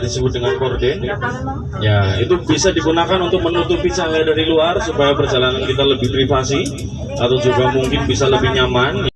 disebut dengan korden. Ya, itu bisa digunakan untuk menutupi cahaya dari luar supaya perjalanan kita lebih privasi atau juga mungkin bisa lebih nyaman.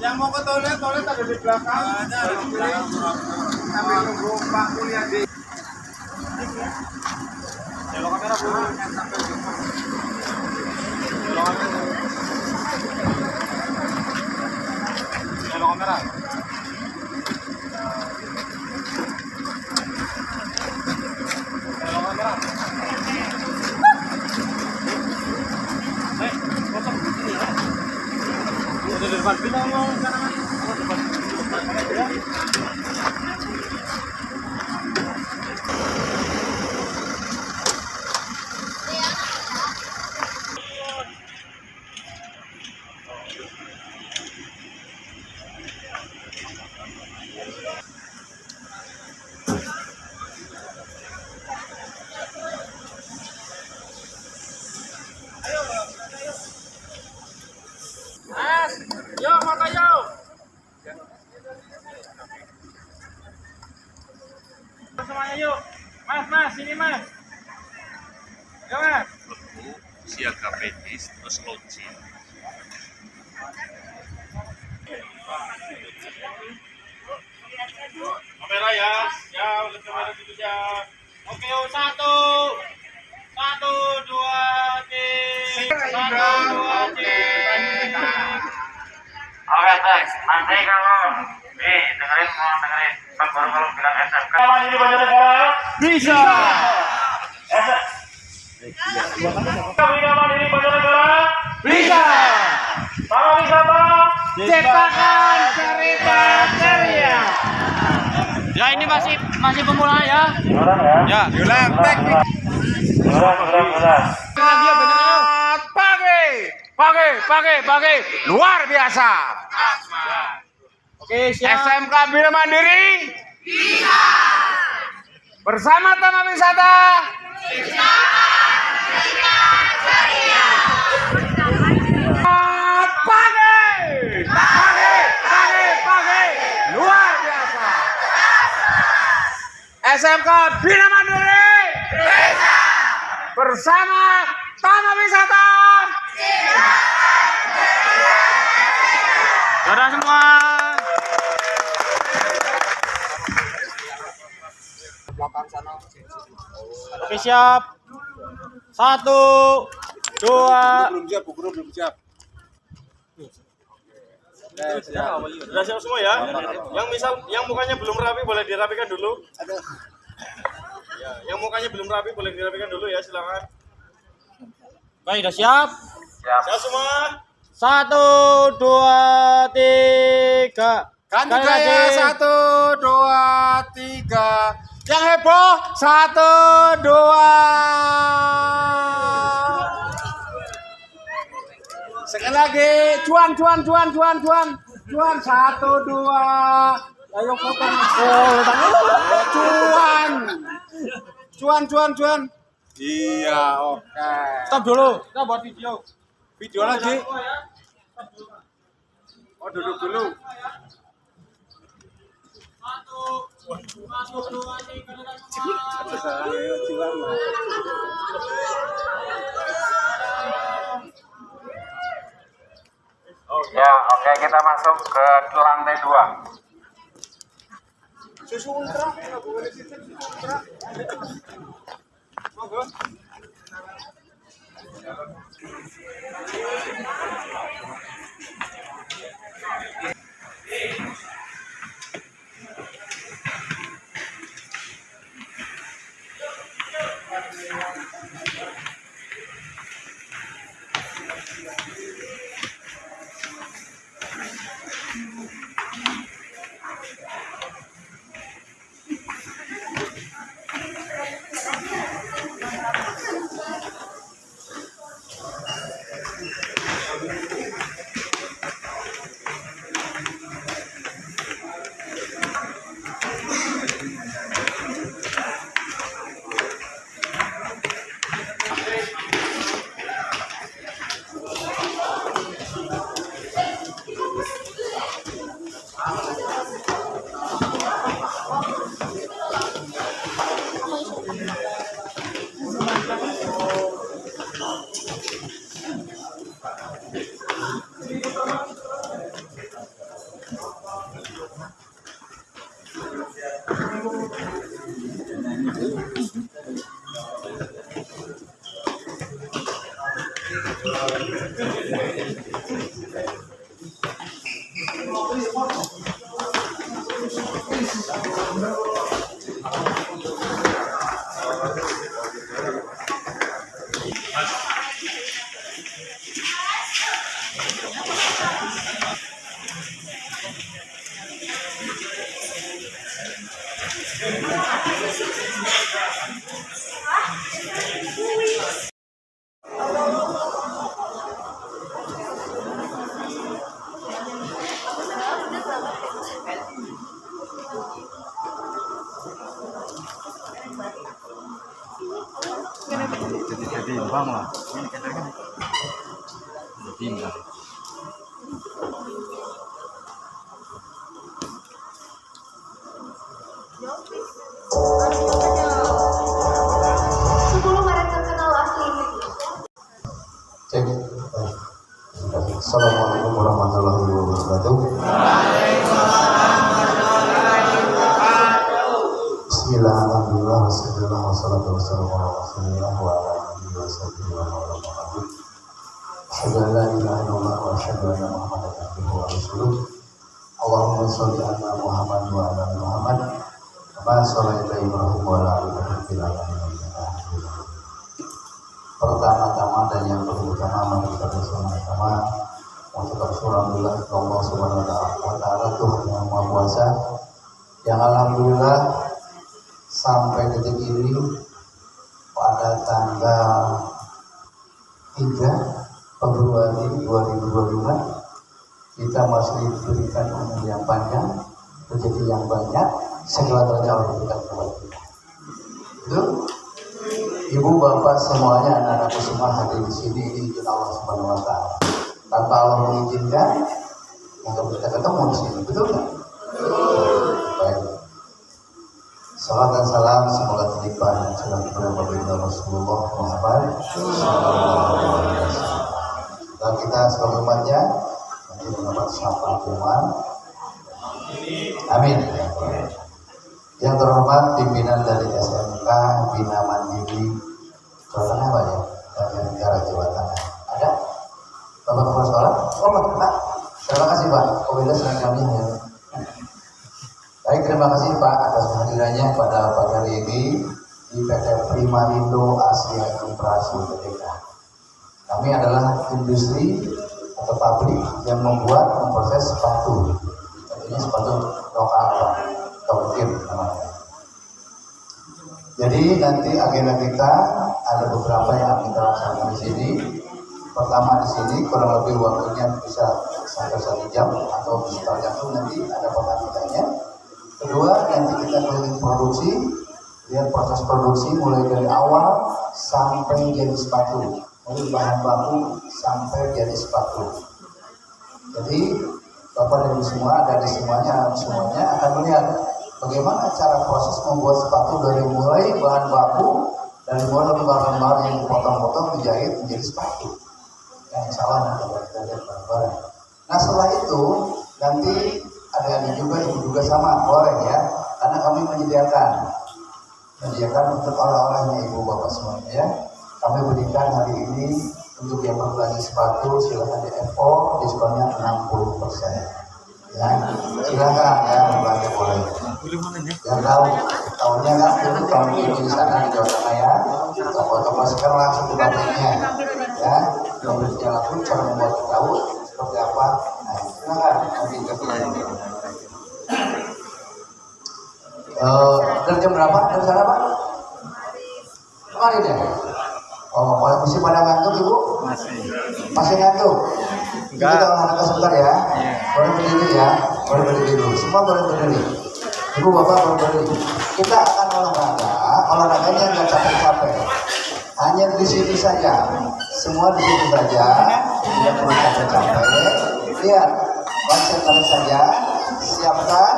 Yang mau ke toilet ada di belakang. Sambil nunggu Pak kuliah di. Kalau kamera Bu. Kalau kamera. Depan kita mau semuanya yuk, mas, sini mas, yuk mas. Siaga medis terus login. Kamera ya, udah kamera dulu ya. Oke, satu, dua, tiga. Oke, thanks. Nanti kalau dengerin Pak baru kalau bilang SMK. Kalau ini Banjarnegara bisa. Kalau ini Banjarnegara bisa. Para wisata ciptakan cerita ceria. Ya ini masih pemula ya. Ya, Ulang teknik. Pagi, luar biasa. Oke, siap. SMK Bina Mandiri bisa. Bersama Taman Wisata pagi, luar biasa. SMK Bina Mandiri bisa. Bersama Taman Wisata Dadah semua. Oke, siap. 1, 2. belum siap. Sudah siap semua ya? Yang mukanya belum rapi boleh dirapikan dulu. Ya, yang mukanya belum rapi boleh dirapikan dulu ya, silakan. Baik, udah siap. Siap semua. 1, 2, 3. Ganti gaya 1, 2, 3. Yang heboh 1, 2. Sekali lagi, cuan. 1, 2. Ayo foto. Cuan. Iya, oke. Stop dulu. Kita buat video. Video lagi. Oh, duduk dulu. 1, 2, 3. Ya, oke, kita masuk ke lantai 2. Susu ultra, nggak boleh susu ultra. Monggo. Timbang lah. Timbang. Assalamualaikum warahmatullahi wabarakatuh. Bismillah, alhamdulillah, wassalatu wassalamu ala rasulillah wa ala alihi wa sahbihi wa man walah. Asyhadu an la ilaha illallah wa asyhadu anna Muhammadan abduhu wa rasuluh. Allahumma shalli ala Muhammad wa ala ali Muhammad kama shallaita Ibrahim wa ala ali Ibrahim fil alamin innaka Hamidum Majid. Pertama-tama dan yang pertama mari kita bersama-sama mengucap alhamdulillah Allah Subhanahu wa taala Tuhan yang Maha Kuasa yang alhamdulillah sampai detik ini pada tanggal 3 Februari 2025 kita masih diberikan umur yang panjang, rezeki yang banyak, segala-galanya Allah berikan kepada kita. Itu ibu bapak semuanya, anak-anakku semua hadir di sini diizin Allah Subhanahu wa taala. Tanpa Allah mengizinkan, untuk kita ketemu di sini, betul nggak? Baik. Salam dan salam semoga terlimpah dan salam kepada Baginda Rasulullah Muhammad sallallahu alaihi wasallam. Dan kita sebagai umatnya nanti mendapat syafaat Tuhan. Amin. Yang terhormat pimpinan dari SMK Bina Mandiri Jawa Tengah, Pak ya, dari negara Jawa Tengah. Ada? Bapak Kepala Sekolah? Oh, Pak. Terima kasih Pak. Komunitas seragamnya ya. Baik, terima kasih Pak atas kehadirannya pada pagi hari ini di PT Primarindo Asia Infrastruktur Tbk. Kami adalah industri atau pabrik yang memproses sepatu. Tentunya sepatu lokal Pak, Tokir namanya. Jadi nanti agenda kita ada beberapa yang kita laksanakan di sini. pertama di sini kurang lebih waktunya bisa sampai 1 jam atau tergantung nanti ada pematikannya. Kedua, nanti kita keliling produksi, lihat proses produksi mulai dari awal sampai jadi sepatu, dari bahan baku sampai jadi sepatu. Jadi Bapak dan Ibu semua, dari semuanya akan melihat bagaimana cara proses membuat sepatu dari mulai bahan baku, dari mulai lembar-lembar yang dipotong-potong dijahit menjadi sepatu. Yang salah nanti kita lihat bareng-bareng. Nah setelah itu nanti ada juga ibu juga sama boleh ya, karena kami menyediakan untuk orang-orangnya ibu bapak semuanya ya. Kami berikan hari ini untuk yang berbelanja sepatu silakan di FO diskonnya 60%. Ya, silakan ya berbelanja boleh. Yang tahunnya kan dulu tahun ini di sana di Jawa Tengah ya. Toko-toko sekarang langsung di pabriknya ya. Pabriknya langsung cara membuat tahu seperti apa. Nah, silakan nanti ke dari jam berapa dari sana Pak? Kemarin ya? Oh, masih pada ngantuk Ibu? Masih ngantuk? Enggak. Kita olahraga sebentar ya. Boleh berdiri ya. Boleh berdiri dulu. Semua boleh berdiri. Ibu Bapak boleh berdiri. Kita akan olahraganya nggak capek-capek. Hanya di sini saja. Semua di sini saja. Tidak perlu capek-capek. Lihat, konsentrasi saja. Siapkan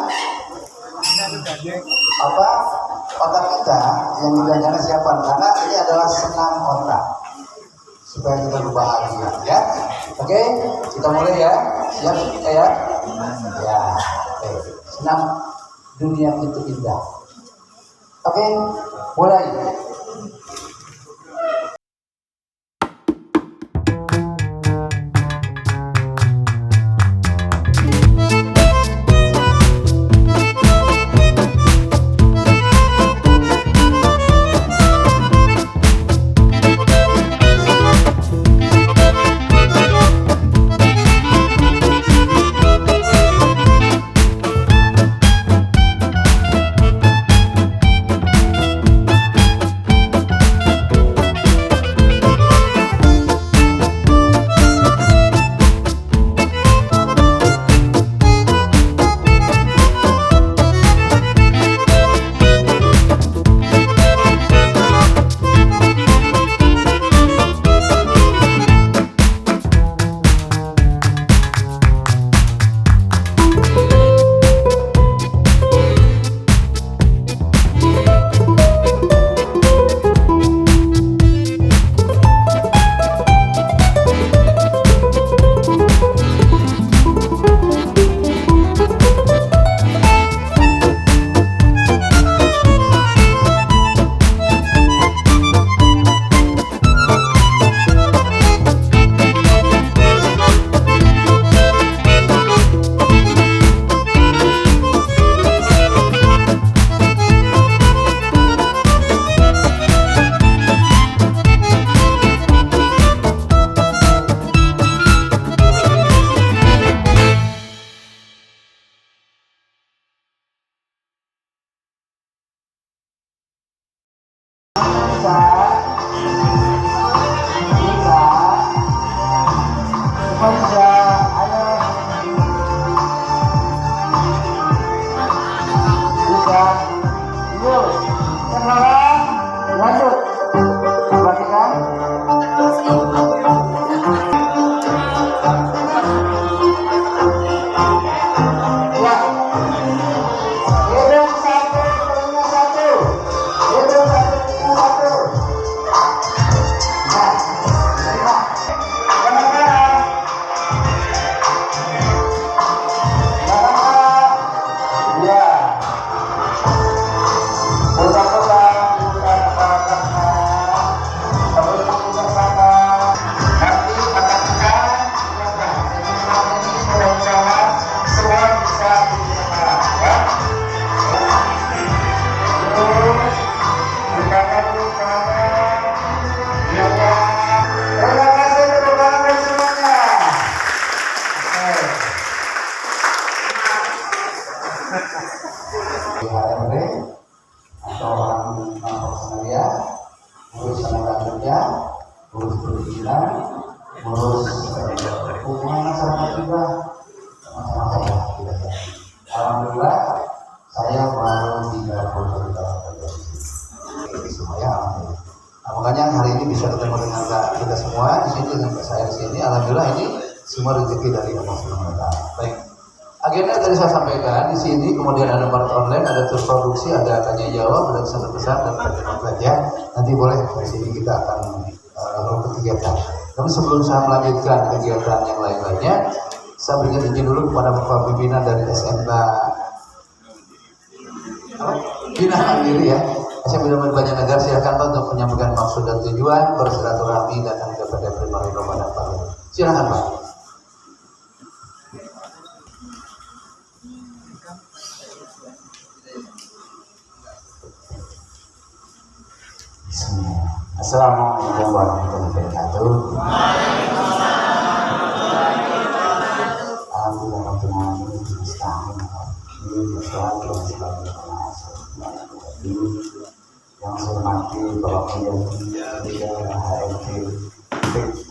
otak kita yang jangan siapkan, karena ini adalah senam otak supaya kita berbahagia ya. Oke, kita mulai ya. Siap kita ya. Ya, oke. Senam dunia itu indah. Oke, mulai. ngurus hubungan masyarakat juga sama-sama ya. Alhamdulillah saya baru 30 tahun kerja di semua ya. Nah, makanya hari ini bisa ketemu dengan kita semua di sini dengan saya di sini. Alhamdulillah ini semua rezeki dari Allah Subhanahu wa taala. Baik. Agenda tadi saya sampaikan di sini, kemudian ada part online, ada tour produksi, ada tanya jawab, ada pesan besar dan pertemuan saja. Nanti boleh di sini kita akan melakukan kegiatan. Tapi sebelum saya melanjutkan kegiatan yang lain-lainnya, saya berikan izin dulu kepada Bapak pimpinan dari SMK Bina Mandiri ya. SMK Bina Mandiri Banyak Negara, silakan Pak untuk menyampaikan maksud dan tujuan bersilaturahmi datang kepada pribadi Ramadan Pak. Silakan Pak. Assalamualaikum warahmatullahi wabarakatuh. Yang saya hormati Bapak Presiden HRD PT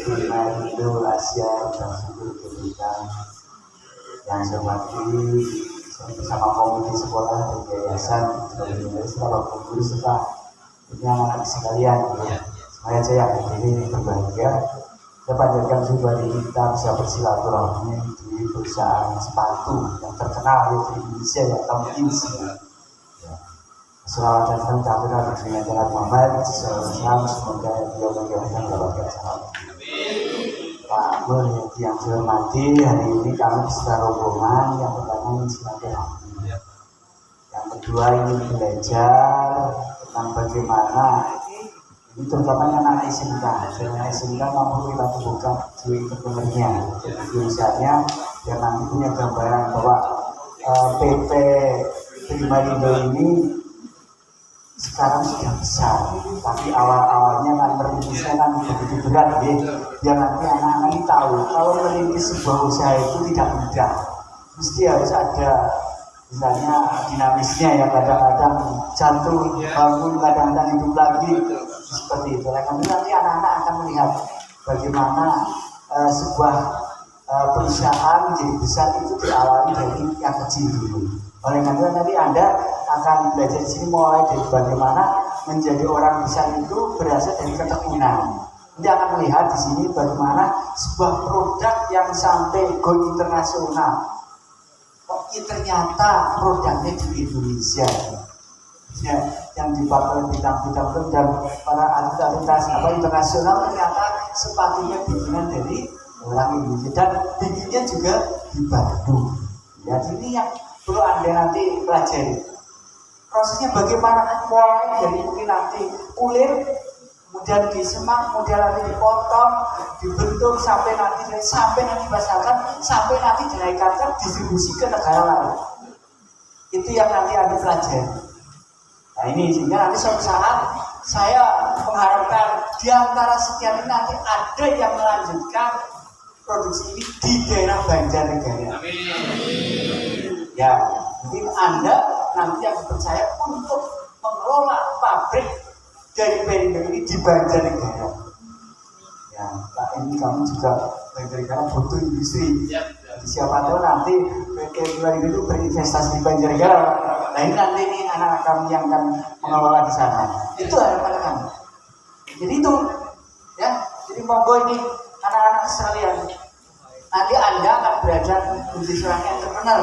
Bina Indo Asia Infrastruktur Pendidikan. Yang saya hormati bersama komite sekolah dan yayasan Bapak Guru serta anak sekalian, semuanya saya ini berbahagia dapat menjadikan pribadi kita bisa bersilaturahmi di perusahaan sepatu yang terkenal di Indonesia yang Insi. Selamat datang kepada Presiden Muhammad. Semoga beliau menjalankan berbagai salam. Pak Nur yang saya hormati, hari ini kami secara rombongan yang pertama ini silaturahmi, yang kedua ini belajar tentang bagaimana ini terutamanya anak SMK. Anak SMK mampu kita tumbuhkan jiwa entrepreneurnya. Jadi misalnya biar nanti punya gambaran bahwa PT Bina Indo ini sekarang sudah besar, tapi awal-awalnya kan merintisnya kan begitu berat ya. Biar nanti anak-anak ini tahu kalau merintis sebuah usaha itu tidak mudah, mesti harus ada misalnya dinamisnya ya, kadang-kadang jatuh bangun, kadang-kadang hidup lagi seperti itu. Nanti anak-anak akan melihat bagaimana sebuah perusahaan menjadi besar itu diawali dari yang kecil dulu. Oleh karena nanti Anda akan belajar di sini mulai dari bagaimana menjadi orang besar itu berasal dari ketekunan. Anda akan melihat di sini bagaimana sebuah produk yang sampai go internasional. Ternyata produknya di Indonesia ya, yang dipakai bidang-bidang dan para atlet internasional ternyata sepatunya bikinan dari orang Indonesia dan bikinnya juga di Bandung ya. Ini yang perlu Anda nanti pelajari prosesnya bagaimana, mulai dari mungkin nanti kulit, kemudian disemak, kemudian nanti dipotong, dibentuk sampai nanti dipasarkan, sampai nanti dinaikkan distribusi ke negara lain. Itu yang nanti Anda pelajari. Nah ini sehingga nanti suatu saat saya mengharapkan di antara sekian ini nanti ada yang melanjutkan produksi ini di daerah Banjarnegara. Ya, mungkin Anda nanti akan percaya untuk mengelola pabrik dari Perindo ini di Banjarnegara. Ya, nah ini kami juga Banjarnegara butuh industri. Jadi siapa tahu nanti PT Perindo itu berinvestasi di Banjarnegara. Nah ini nanti ini anak-anak kami yang akan mengelola di sana. Itu harapan kami. Jadi itu, ya. Jadi monggo ini anak-anak sekalian. Nanti Anda akan belajar menjadi seorang entrepreneur.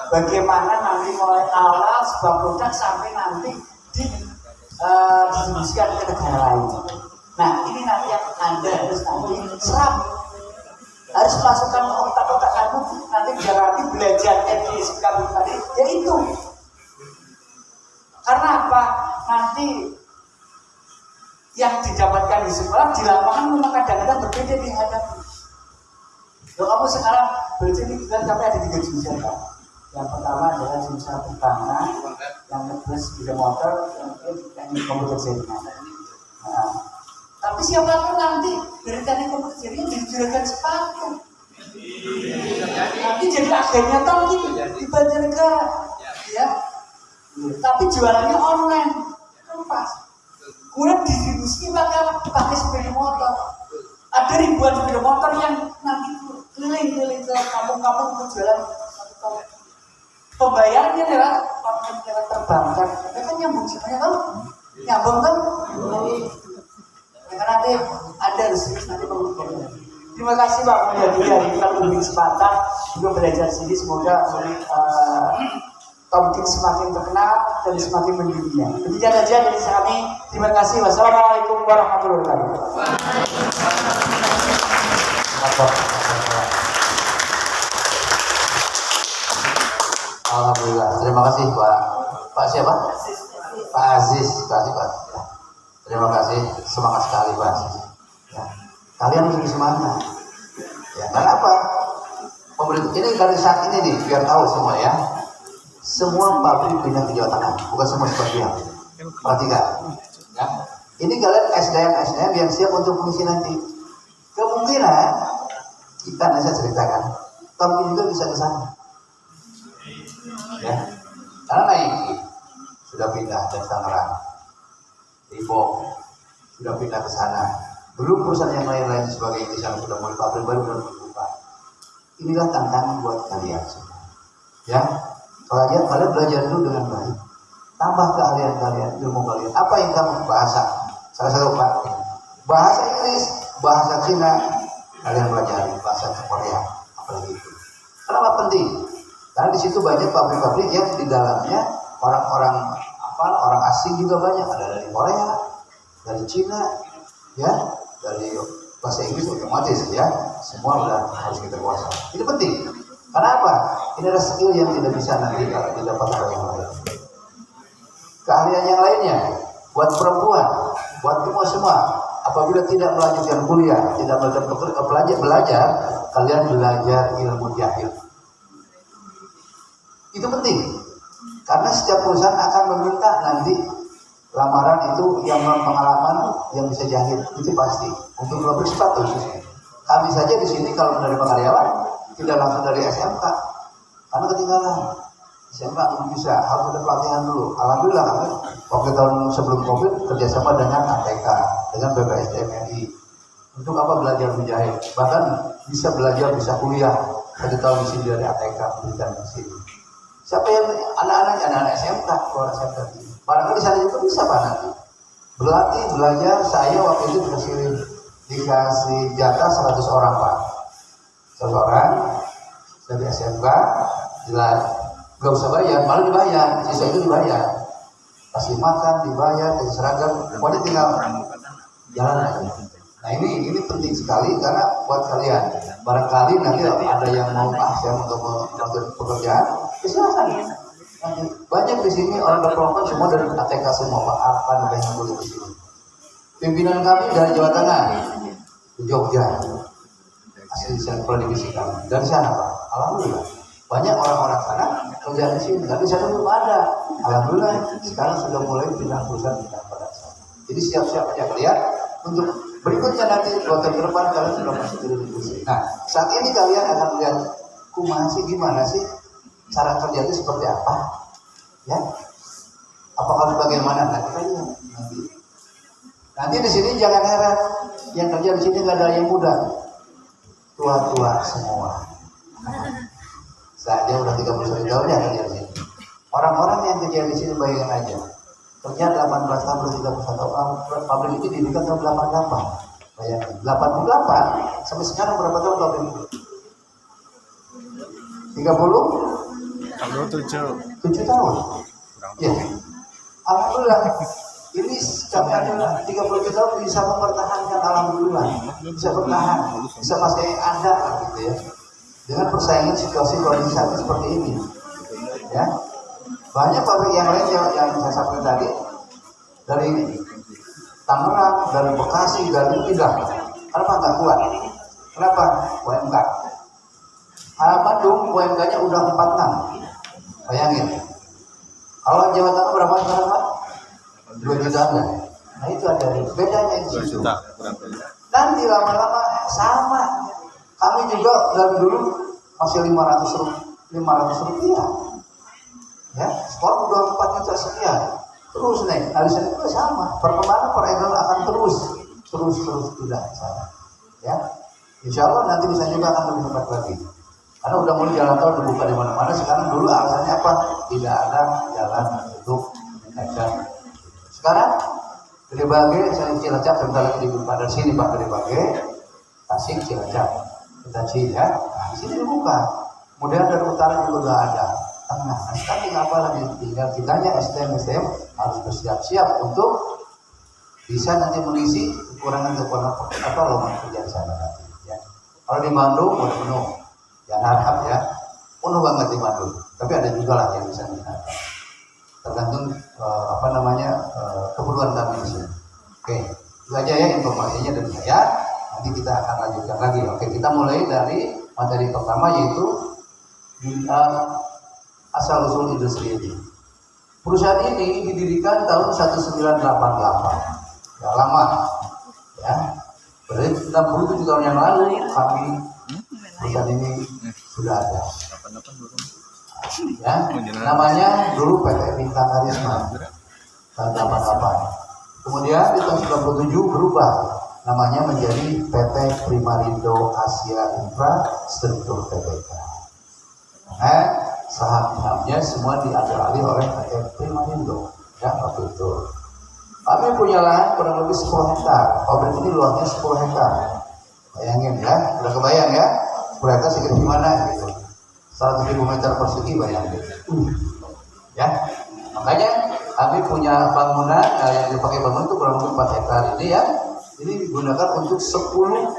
Bagaimana nanti mulai awal sebuah produk sampai nanti didistribusikan ke negara lain. Nah ini nanti yang Anda harus nanti serap, harus masukkan ke otak-otak kamu nanti biar nanti belajar etis kamu tadi, yaitu karena apa? Nanti yang didapatkan di sekolah di lapangan memang kadang-kadang berbeda di hadapan. Kalau kamu sekarang belajar ini juga sampai ada 3 jurusan kan? Yang pertama adalah jurusan pertama, yang kedua sepeda motor, yang ketiga komputer jaringan. Nah, tapi siapa tahu nanti dari teknik komputer jaringan jadi juragan sepatu. Nanti jadi agennya tahu gitu di Banjarnegara, ya. Tapi jualannya online, kan pas. Kemudian distribusi pakai sepeda motor. Ada ribuan sepeda motor yang nanti keliling-keliling ke kampung-kampung untuk jualan. Pembayarannya adalah lewat perbankan. Mereka kan nyambung semuanya kan? Nyambung kan? Jadi mereka nanti ada resmi nanti mengumpulkan. Terima kasih Pak Mulyadi hari kita lebih kesempatan untuk belajar sini. Semoga Tomkin semakin terkenal dan semakin mendunia. Demikian saja dari kami. Terima kasih. Wassalamualaikum warahmatullahi wabarakatuh. Alhamdulillah. Terima kasih Pak siapa? Pak Aziz. Terima kasih Pak. Terima kasih. Semangat sekali Pak Aziz. Ya. Kalian mesti semangat. Ya, kenapa? Pemerintah ini dari saat ini nih, biar tahu semua ya. Semua pabrik pindah ke Jawa Tengah, bukan semua sebagian. Perhatikan. Ya. Ini kalian SDM yang siap untuk mengisi nanti. Kemungkinan kita nanti saya ceritakan, tapi juga bisa ke sana. Ya, karena naik sudah pindah dari Tangerang, Depok sudah pindah ke sana. Belum perusahaan yang lain-lain sebagai di sana sudah mulai pabrik baru berbuka. Inilah tantangan buat kalian semua. Ya, kalian belajar dulu dengan baik. Tambah keahlian kalian, ilmu kalian. Apa yang kamu bahasa? Salah satu Pak, bahasa Inggris, bahasa Cina, kalian belajar bahasa Korea, apalagi itu. Kenapa penting? Karena di situ banyak pabrik-pabrik yang di dalamnya orang asing juga banyak. Ada dari Korea, dari Cina, ya, dari bahasa Inggris otomatis ya. Semua harus kita kuasai. Ini penting. Karena apa? Ini adalah skill yang tidak bisa nanti kalau didapat oleh yang lain. Keahlian yang lainnya buat perempuan, buat semua. Apabila tidak melanjutkan kuliah, tidak belajar, kalian belajar ilmu jahil. Itu penting, karena setiap perusahaan akan meminta nanti lamaran itu yang pengalaman yang bisa jahit, itu pasti. Untuk pabrik sepatu khususnya. Kami saja di sini kalau menerima karyawan tidak langsung dari SMK, karena ketinggalan. SMK belum bisa, harus ada pelatihan dulu. Alhamdulillah kami waktu tahun sebelum COVID kerjasama dengan ATK, dengan BPSDMRI. Untuk apa belajar menjahit? Bahkan bisa belajar, bisa kuliah 1 tahun di sini dari ATK pendidikan di sini. Siapa yang anak-anak SMK, keluar SMK ini? Barangkali sana juga bisa Pak nanti. Berlatih, belajar, saya waktu itu dikasih jatah 100 orang Pak. 100 orang dari SMK, nggak usah bayar, malah dibayar, siswa itu dibayar. Kasih makan, dibayar, kasih seragam, pokoknya tinggal jalan aja. Nah ini penting sekali karena buat kalian. Barangkali nanti ada yang mau saya untuk melakukan pekerjaan, silakan. Banyak di sini orang berkelompok semua dari ATK semua Pak. Apa namanya boleh di sini? Pimpinan kami dari Jawa Tengah, di Jogja, asli sentral divisi kami. Dari sana Pak. Alhamdulillah. Banyak orang-orang sana kerja di sini. Tapi sana belum ada. Alhamdulillah. Sekarang sudah mulai pindah perusahaan kita pada sana. Jadi siap-siap aja kalian untuk berikutnya nanti 2 tahun ke depan kalian sudah masuk di divisi. Nah, saat ini kalian akan lihat kumaha sih gimana sih cara kerja itu seperti apa, ya? Apakah bagaimana? Nah, kita lihat nanti. Nanti di sini jangan heran, yang kerja di sini nggak ada yang muda, tua-tua semua. Saya udah 31 tahun ya kerja di sini. Orang-orang yang kerja di sini bayangin aja. Kerja 18 tahun, 31 tahun, pabrik itu didirikan tahun 88. Bayangin, 88 sampai sekarang berapa tahun pabrik itu? 7 tahun. Ya. Alhamdulillah. Ini kami adalah 30 tahun bisa mempertahankan, alhamdulillah. Bisa bertahan, bisa masih ada gitu ya. Dengan persaingan situasi kondisi seperti ini. Ya. Banyak pabrik yang lain yang saya sampaikan tadi dari Tangerang, dari Bekasi, dari pindah. Kenapa nggak kuat? Kenapa? UMK. Bandung UMK-nya udah 46. Bayangin. Kalau Jawa Tengah berapa sekarang Pak? 2 juta enggak? Nah itu ada bedanya di situ. Nanti lama-lama sama. Kami juga dari dulu masih 500 rupiah. Ya, sekarang udah 4 juta sekian. Terus naik, alisan itu sama. Perkembangan perekonomian akan terus tidak sama. Ya, insya Allah nanti bisa juga akan lebih cepat lagi. Karena udah mulai jalan tol dibuka di mana-mana. Sekarang dulu alasannya apa? Tidak ada jalan untuk menaikkan. Sekarang Gede Bage, saya Cilacap, sebentar lagi dibuka dari sini Pak Gede Bage, Tasik, Cilacap, kita ya. Nah, di sini dibuka. Kemudian dari utara juga udah ada. Tengah. Nah, sekarang tinggal apa lagi? Tinggal kitanya STM harus bersiap-siap untuk bisa nanti mengisi kekurangan apa lowongan kerja di sana nanti. Ya. Kalau di Bandung udah penuh, jangan harap ya, penuh banget di Bandung. Tapi ada juga lah yang bisa diharap. Tergantung keperluan kami di sini. Oke, itu aja ya informasinya dari saya. Nanti kita akan lanjutkan lagi. Oke, kita mulai dari materi pertama yaitu asal usul industri ini. Perusahaan ini didirikan tahun 1988. Ya lama, ya. Berarti 67 tahun yang lalu kami perusahaan ini sudah ada. Ya, namanya dulu PT Bintang Karisma tahun 88. Kemudian di tahun 97 berubah namanya menjadi PT Primarindo Asia Infrastruktur Tbk. Nah, saham-sahamnya semua diambil alih oleh PT Primarindo, ya waktu itu. Kami punya lahan kurang lebih 10 hektar. Pabrik ini luasnya 10 hektar. Bayangin ya, udah kebayang ya, 10 hektar segede gimana gitu. 100.000 meter persegi bayangin. Ya, makanya kami punya bangunan yang dipakai bangunan itu kurang lebih 4 hektar ini ya. Ini digunakan untuk 10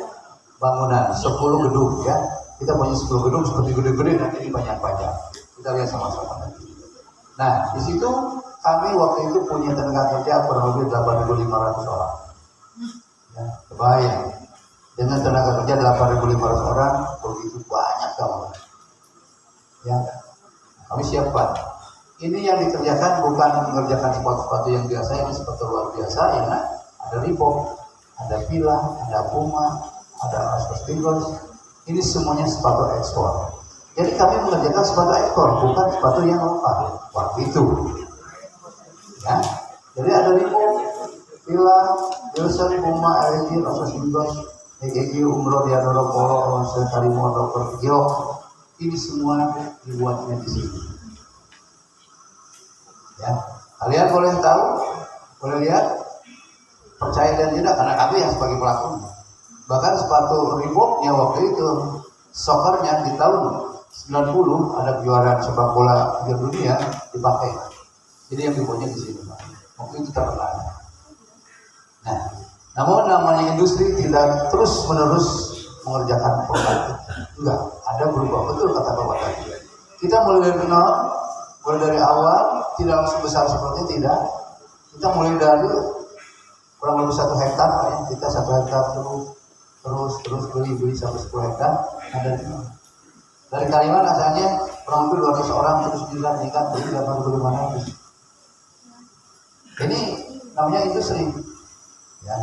bangunan, 10 gedung ya. Kita punya 10 gedung seperti gede-gede nanti ini banyak-banyak. Kita lihat sama-sama nanti. Nah, di situ kami waktu itu punya tenaga kerja kurang lebih 8.500 orang. Ya, kebayang. Dengan tenaga kerja 8.500 orang, begitu banyak kamu. Ya, kami siapkan. Ini yang dikerjakan bukan mengerjakan sepatu-sepatu yang biasa, ini sepatu luar biasa ya. Ada Reebok, ada Fila, ada Puma, ada Adidas. Ini semuanya sepatu ekspor. Jadi kami mengerjakan sepatu ekspor, bukan sepatu yang lokal waktu itu. Ya, jadi ada Reebok, Fila, Wilson, Puma, Adidas, EGG, Umroh, Diadoro, Polo, Ronsen, Karimo, Dr. Giok. Ini semua dibuatnya di sini. Ya, kalian boleh tahu, boleh lihat, percaya dan tidak karena kami yang sebagai pelaku. Bahkan sepatu Reeboknya waktu itu, soccernya di tahun 90 ada kejuaraan sepak bola dunia dipakai. Jadi yang dibuatnya di sini, Pak. Waktu itu terkenal. Nah, namun namanya industri tidak terus menerus mengerjakan produk. Enggak, ada berubah, betul kata Bapak tadi. Kita mulai dari nol, mulai dari awal, tidak langsung besar seperti tidak. Kita mulai dari kurang lebih 1 hektar, ya. Kita 1 hektar terus beli sampai 10 hektar. Ada dari Kalimantan asalnya kurang lebih 200 orang terus meningkat beli 8.500. Ini namanya industri. Ya.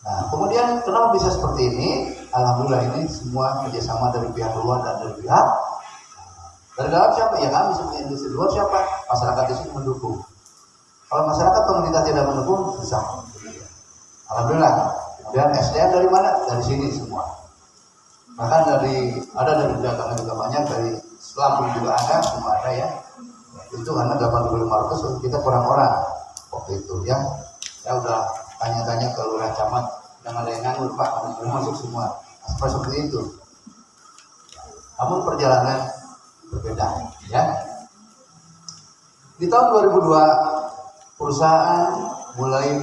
Nah, kemudian kenapa bisa seperti ini? Alhamdulillah ini semua kerjasama dari pihak luar dan dari pihak dari dalam siapa? Ya kami sebagai industri luar siapa? Masyarakat di sini mendukung. Kalau masyarakat pemerintah tidak mendukung, susah. Alhamdulillah. Kemudian SDM dari mana? Dari sini semua. Bahkan ada dari dagangan juga banyak, dari Lampung juga ada, semua ada ya. Itu karena 8.500 kita kurang orang waktu itu ya. Ya udah tanya-tanya ke lurah camat, jangan ada yang nganggur Pak, harus masuk semua. Seperti itu. Namun perjalanan berbeda ya. Di tahun 2002 perusahaan mulai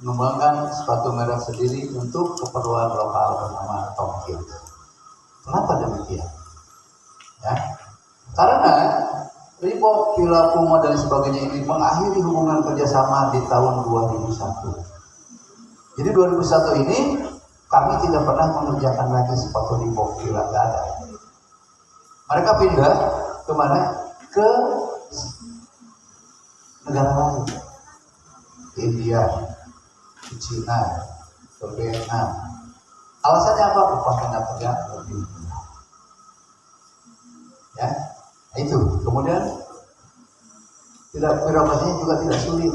mengembangkan sepatu merek sendiri untuk keperluan lokal bernama Tomkins. Kenapa demikian? Ya, karena Reebok, Fila, Puma dan sebagainya ini mengakhiri hubungan kerjasama di tahun 2001. Jadi 2001 ini kami tidak pernah mengerjakan lagi sepatu Reebok, Fila, tidak ada. Mereka pindah ke mana? Ke negara lain, ke India, ke Cina, ke Vietnam. Alasannya apa? Upah tenaga kerja lebih murah. Ya, itu. Kemudian birokrasinya juga tidak sulit.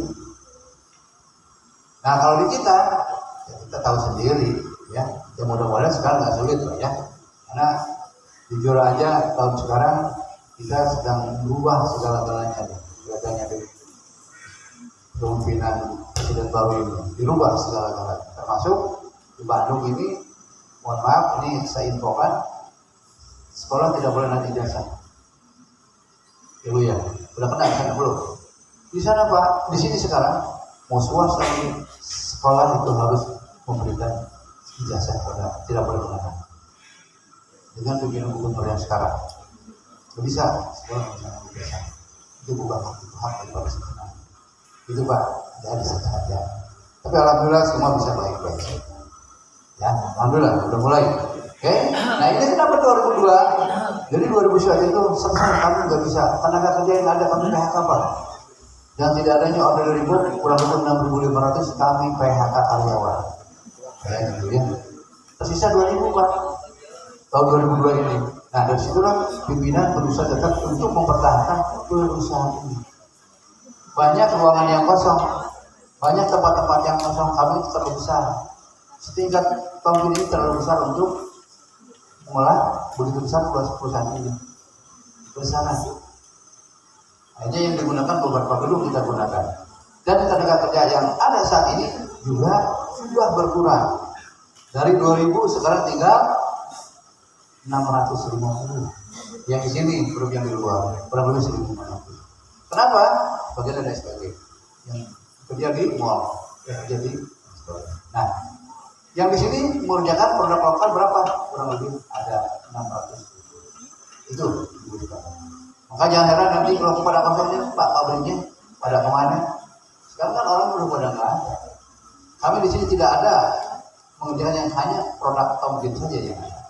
Nah kalau di kita, ya kita tahu sendiri ya. Ya mudah-mudahan sekarang nggak sulit lah ya, karena jujur aja tahun sekarang kita sedang merubah segala-galanya nih, kelihatannya dari kepemimpinan Presiden baru ini dirubah segala-galanya, termasuk di Bandung ini. Mohon maaf, ini saya infokan, sekolah tidak boleh naik ijazah. Ibu ya, udah kena sana belum? Di sana Pak, di sini sekarang mau swasta ini sekolah itu harus memberikan ijazah pada, tidak boleh menggunakan. Dengan pimpinan gubernur yang sekarang, bisa sekolah menggunakan ijazah. Itu bukan hak daripada sekolah. Itu Pak, jadi saja. Tapi alhamdulillah semua bisa baik-baik saja. Ya, alhamdulillah udah mulai. Oke, nah ini kenapa 2002? Jadi 2001 itu selesai kami nggak bisa, tenaga kerja yang ada kami PHK Pak. Dan tidak adanya order ribut, kurang lebih 6.500 kami PHK karyawan. Kayak gitu ya. Tersisa 2.000 Pak, tahun 2002 ini. Nah dari situlah pimpinan berusaha tetap untuk mempertahankan perusahaan ini. Banyak ruangan yang kosong, banyak tempat-tempat yang kosong, kami terlalu besar. Setingkat tahun ini terlalu besar untuk mengolah begitu besar perusahaan ini. Besaran. Hanya yang digunakan beberapa gedung kita gunakan. Dan tenaga kerja yang ada saat ini juga sudah berkurang. Dari 2000 sekarang tinggal 650. Yang di sini grup yang di luar kurang lebih 1.500. Kenapa? Bagian dari SPG yang kerja di mall, kerja di sekolah. Nah, yang di sini mengerjakan produk lokal berapa? Kurang lebih ada 600. Itu dibutuhkan. Maka jangan heran nanti kalau pada kosongnya Pak pabriknya pada kemana? Sekarang kan orang belum pada nggak ada. Kami di sini tidak ada mengerjakan yang hanya produk otomotif saja yang ada.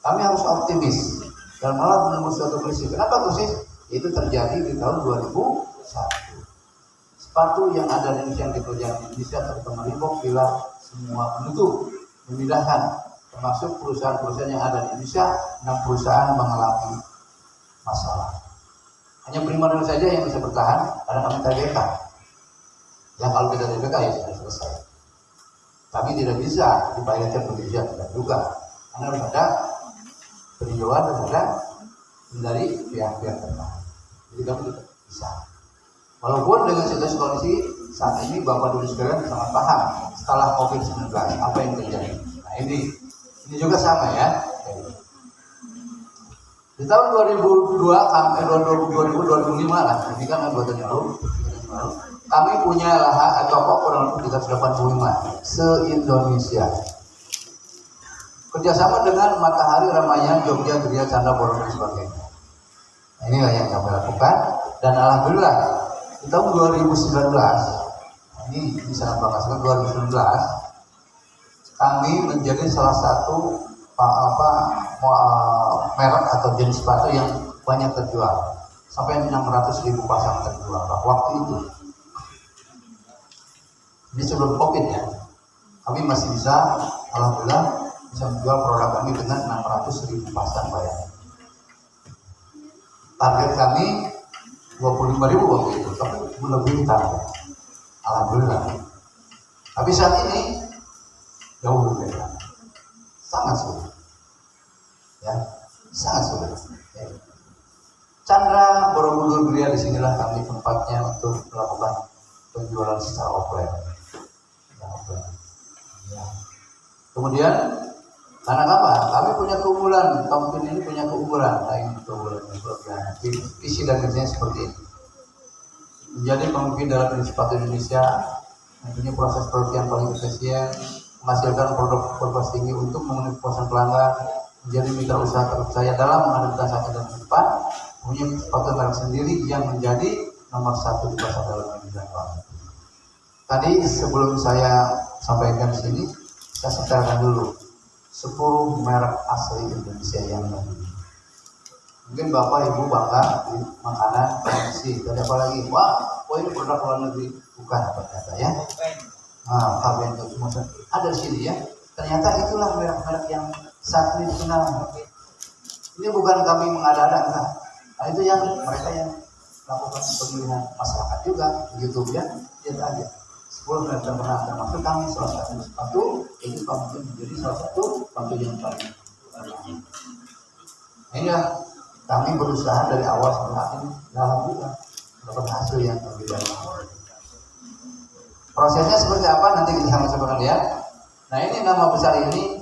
Kami harus optimis dan malah menunggu suatu krisis. Kenapa krisis? Itu terjadi di tahun 2001. Sepatu yang ada di Indonesia yang dikerjakan di Indonesia terutama Reebok bila semua menutup, memindahkan, termasuk perusahaan-perusahaan yang ada di Indonesia, 6 perusahaan mengalami masalah. Hanya Primadona saja yang bisa bertahan karena kami TBK. Ya kalau kita TBK ya sudah selesai. Kami tidak bisa dibayarkan bekerja tidak juga, karena harus ada peninjauan terhadap dari pihak-pihak terkait. Jadi kami tidak bisa. Walaupun dengan situasi kondisi saat ini Bapak Dulu sekalian sangat paham setelah COVID-19 apa yang terjadi. Nah ini juga sama ya. Di tahun 2002 sampai 2005 lah, ini kan 2 tahun lalu, kami punya lahan toko kurang lebih 385 se-Indonesia. Kerjasama dengan Matahari, Ramayana, Jogja, Gria, Canda, Borong dan sebagainya. Nah, inilah yang kami lakukan dan alhamdulillah di tahun 2019 ini bisa bangga sekali 2019 kami menjadi salah satu merek atau jenis sepatu yang banyak terjual sampai 600.000 pasang terjual waktu itu. Ini sebelum COVID ya, kami masih bisa alhamdulillah bisa menjual produk kami dengan 600.000 pasang bayar. Target kami 25.000 waktu itu, tapi lebih target. Alhamdulillah. Tapi saat ini jauh berbeda, sangat sulit, ya, sangat sulit. Ya. Chandra Borobudur Gria disinilah kami tempatnya untuk melakukan penjualan secara offline. Ya. Kemudian karena apa? Kami punya keunggulan, kampung ini punya keunggulan, lain keunggulan kelebihan. Visi dan misinya seperti ini. Menjadi pemimpin dalam industri sepatu Indonesia, mempunyai proses produksi yang paling efisien, menghasilkan produk berkualitas tinggi untuk memenuhi kepuasan pelanggan, menjadi mitra usaha terpercaya dalam menghadapi tantangan dan depan, punya sepatu merek sendiri yang menjadi nomor 1 di pasar dalam negeri. Tadi sebelum saya sampaikan di sini, saya setelkan dulu 10 merek asli Indonesia yang baru. Mungkin Bapak Ibu bangga di makanan produksi. Tadi apa lagi? Wah, ini produk luar negeri. Bukan ternyata ya. Nah, Fabian itu semua ada di sini ya. Ternyata itulah merek-merek yang saat ini dikenal. Ini bukan kami mengada-ada, enggak. Nah, itu yang mereka yang melakukan pemilihan masyarakat juga, YouTube ya, lihat aja. 10 meter pernah termasuk kami salah satu sepatu itu mungkin menjadi salah satu sepatu yang paling inilah kami berusaha dari awal sampai akhir alhamdulillah dapat hasil yang berbeda. Prosesnya seperti apa nanti kita sama-sama lihat. Nah ini nama besar ini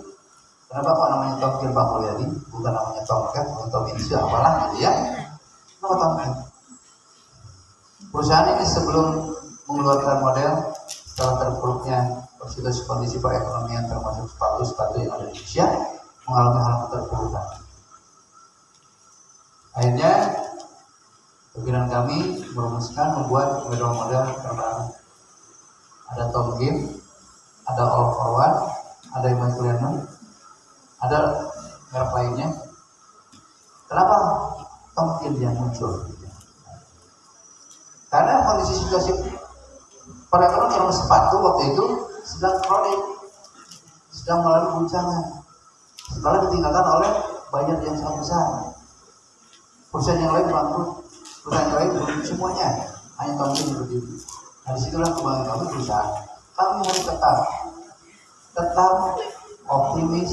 kenapa kok namanya Tomkir Pak Mulyadi bukan namanya Tomcat atau Tominsu apalah gitu ya. Kenapa Tomcat? Perusahaan ini sebelum mengeluarkan model setelah terpuruknya kondisi perekonomian termasuk sepatu yang ada di Indonesia mengalami hal keterpurukan. Akhirnya pimpinan kami merumuskan membuat model terbaru. Ada Tom Game, ada All for One, ada Immaculate, ada merek lainnya. Kenapa Tom Game yang muncul? Karena kondisi situasi perekonomian sepatu waktu itu sedang kronik, sedang mengalami guncangan. Setelah ditinggalkan oleh budget yang sangat besar. Perusahaan yang lain bangkrut, perusahaan yang lain belum semuanya, hanya kami yang berdiri. Nah disitulah kembali kami berusaha. Kami harus tetap optimis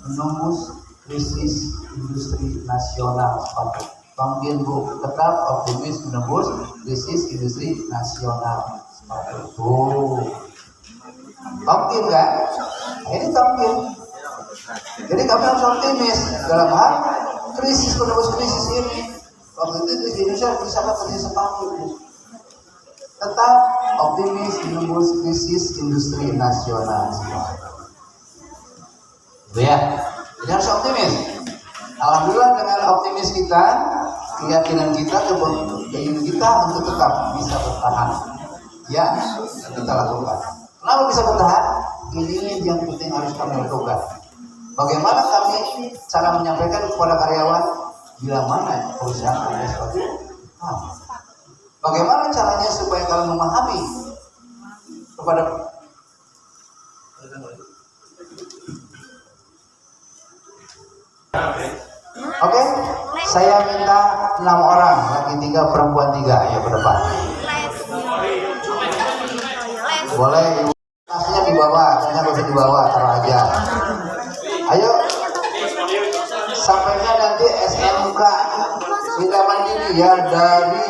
menembus krisis industri nasional sepatu. Mungkin Bu tetap optimis menembus krisis industri nasional sepatu. Mungkin kan? Ini mungkin. Jadi kami harus optimis dalam hal krisis menembus krisis ini. Waktu itu di Indonesia bisa krisis sepatu. Tetap optimis menembus krisis industri nasional. Ya, jadi harus optimis. Alhamdulillah dengan optimis kita, keyakinan kita, keinginan kita untuk tetap bisa bertahan. Ya, kita lakukan. Kenapa bisa bertahan? Ini yang penting harus kami lakukan. Bagaimana kami cara menyampaikan kepada karyawan bila mana perusahaan ada sesuatu? Bagaimana caranya supaya kalian memahami kepada Oke, saya minta 6 orang, laki 3, perempuan 3, ya ke depan. Boleh, ibu. Tasnya di bawah, tasnya bisa di bawah, taruh aja. Ayo, sampaikan nanti SMK Bina Mandiri ya dari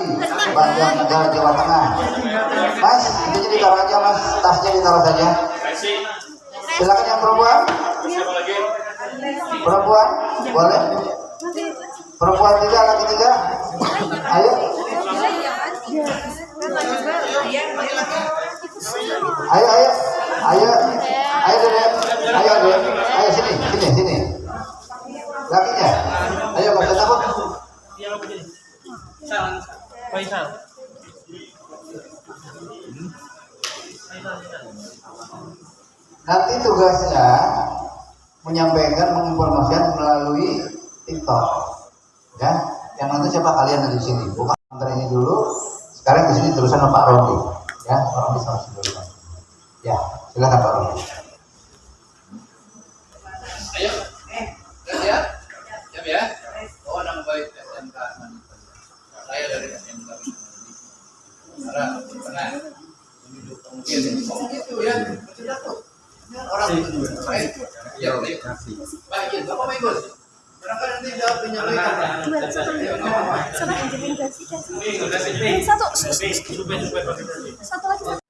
Banjarnegara Jawa Tengah. Mas, itu jadi taruh aja mas, tasnya ditaruh saja. Silakan yang perempuan. Perempuan, boleh. Perempuan 3, laki 3. Ayo. Ayo sini. Lakinya, ayo nggak usah takut. Nanti tugasnya menyampaikan, menginformasikan melalui TikTok, ya. Yang nanti siapa kalian di sini? Bukan antara ini dulu. Sekarang di sini terusan sama Pak Rondi, ya. Pak Rondi sama dulu. Ya, silakan Pak Rondi. Ayo, ya, siap ya. Oh, nama baik SMK. Saya dari SMK. Sarah, pernah mungkin gitu ya. Orang baik. Ya, baik. Baik, Bapak ikut. Barangkali nanti jawab penyampaian. Satu lagi.